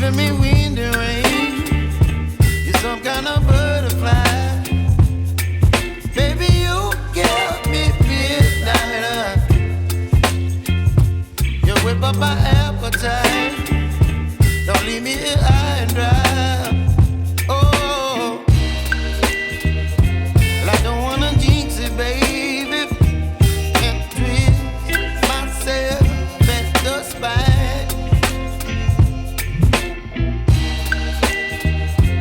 giving me wind and rain. You're some kind of butterfly. Baby, you give me midnight. You whip up my appetite. Don't leave me here high and dry. Oh, well, I don't wanna jinx it, baby. Can't twist myself at the spine.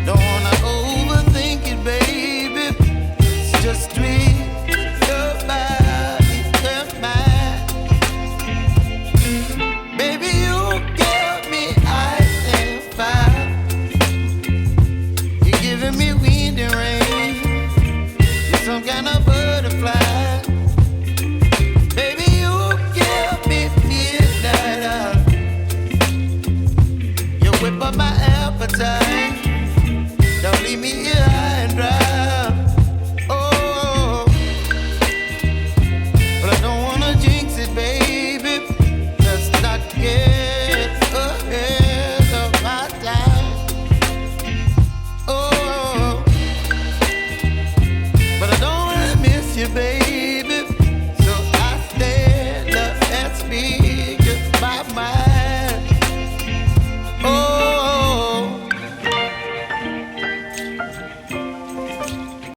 Don't wanna overthink it, baby. It's just twist your body and mine. Baby, you give me ice and fire. You're giving me wind and rain. You're some kind of butterfly. Baby, you give me midnight. You whip up my appetite. Don't leave me here